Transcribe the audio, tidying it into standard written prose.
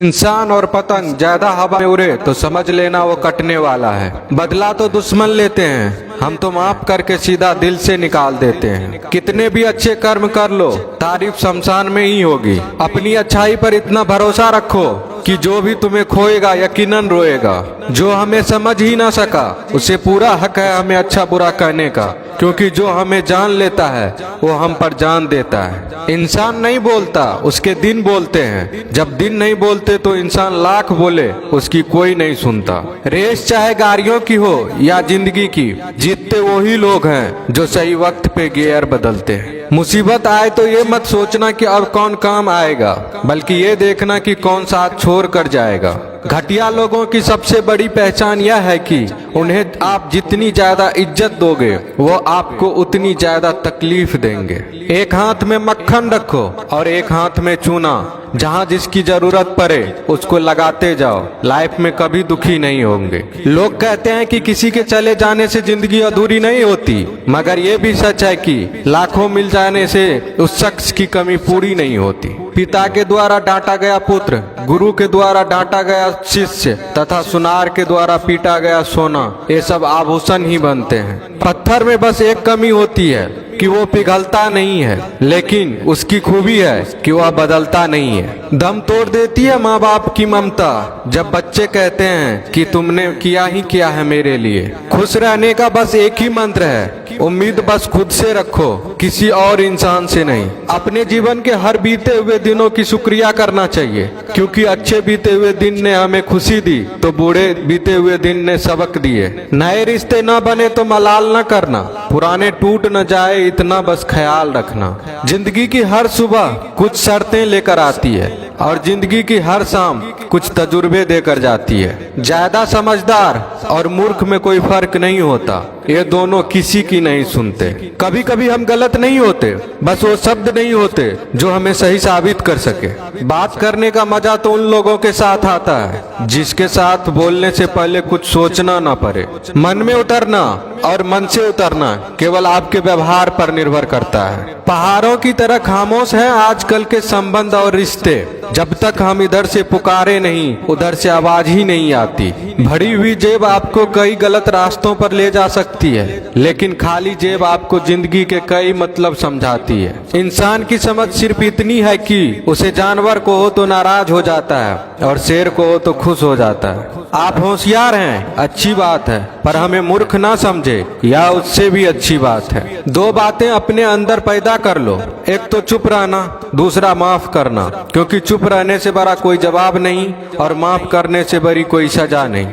इंसान और पतंग ज्यादा हवा में उड़े तो समझ लेना वो कटने वाला है। बदला तो दुश्मन लेते हैं, हम तो माफ करके सीधा दिल से निकाल देते हैं। कितने भी अच्छे कर्म कर लो, तारीफ शमशान में ही होगी। अपनी अच्छाई पर इतना भरोसा रखो कि जो भी तुम्हें खोएगा यकीनन रोएगा। जो हमें समझ ही ना सका उसे पूरा हक है हमें अच्छा बुरा कहने का, क्योंकि जो हमें जान लेता है वो हम पर जान देता है। इंसान नहीं बोलता, उसके दिन बोलते हैं। जब दिन नहीं बोलते तो इंसान लाख बोले उसकी कोई नहीं सुनता। रेस चाहे गाड़ियों की हो या जिंदगी की, जीतते वही लोग हैं जो सही वक्त पे गियर बदलते हैं। मुसीबत आए तो ये मत सोचना कि अब कौन काम आएगा, बल्कि ये देखना कि कौन साथ छोड़ कर जाएगा। घटिया लोगों की सबसे बड़ी पहचान यह है कि उन्हें आप जितनी ज्यादा इज्जत दोगे वो आपको उतनी ज्यादा तकलीफ देंगे। एक हाथ में मक्खन रखो और एक हाथ में चूना। जहाँ जिसकी जरूरत पड़े उसको लगाते जाओ, लाइफ में कभी दुखी नहीं होंगे। लोग कहते हैं कि किसी के चले जाने से जिंदगी अधूरी नहीं होती, मगर ये भी सच है कि लाखों मिल जाने से उस शख्स की कमी पूरी नहीं होती। पिता के द्वारा डांटा गया पुत्र, गुरु के द्वारा डांटा गया शिष्य तथा सुनार के द्वारा पीटा गया सोना, ये सब आभूषण ही बनते हैं। पत्थर में बस एक कमी होती है कि वो पिघलता नहीं है, लेकिन उसकी खूबी है कि वह बदलता नहीं है। दम तोड़ देती है माँ बाप की ममता जब बच्चे कहते हैं कि तुमने किया ही क्या है मेरे लिए। खुश रहने का बस एक ही मंत्र है, उम्मीद बस खुद से रखो, किसी और इंसान से नहीं। अपने जीवन के हर बीते हुए दिनों की शुक्रिया करना चाहिए, क्योंकि अच्छे बीते हुए दिन ने हमें खुशी दी तो बुरे बीते हुए दिन ने सबक दिए। नए रिश्ते न बने तो मलाल न करना, पुराने टूट न जाए इतना बस ख्याल रखना। जिंदगी की हर सुबह कुछ शर्तें लेकर आती है और जिंदगी की हर शाम कुछ तजुर्बे देकर जाती है। ज्यादा समझदार और मूर्ख में कोई फर्क नहीं होता, ये दोनों किसी की नहीं सुनते। कभी कभी हम गलत नहीं होते, बस वो शब्द नहीं होते जो हमें सही साबित कर सके। बात करने का मजा तो उन लोगों के साथ आता है जिसके साथ बोलने से पहले कुछ सोचना ना पड़े। मन में उतरना और मन से उतरना केवल आपके व्यवहार पर निर्भर करता है। पहाड़ों की तरह खामोश है आजकल के संबंध और रिश्ते। जब तक हम इधर से पुकारे नहीं उधर से आवाज ही नहीं आती। भरी हुई जेब आपको कई गलत रास्तों पर ले जा सकती है, लेकिन खाली जेब आपको जिंदगी के कई मतलब समझाती है। इंसान की समझ सिर्फ इतनी है कि उसे जानवर को हो तो नाराज हो जाता है और शेर को हो तो खुश हो जाता है। आप होशियार हैं, अच्छी बात है, पर हमें मूर्ख ना समझे या उससे भी अच्छी बात है। दो बातें अपने अंदर पैदा कर लो, एक तो चुप रहना, दूसरा माफ करना, क्योंकि चुप रहने से बड़ा कोई जवाब नहीं और माफ करने से बड़ी कोई सजा नहीं।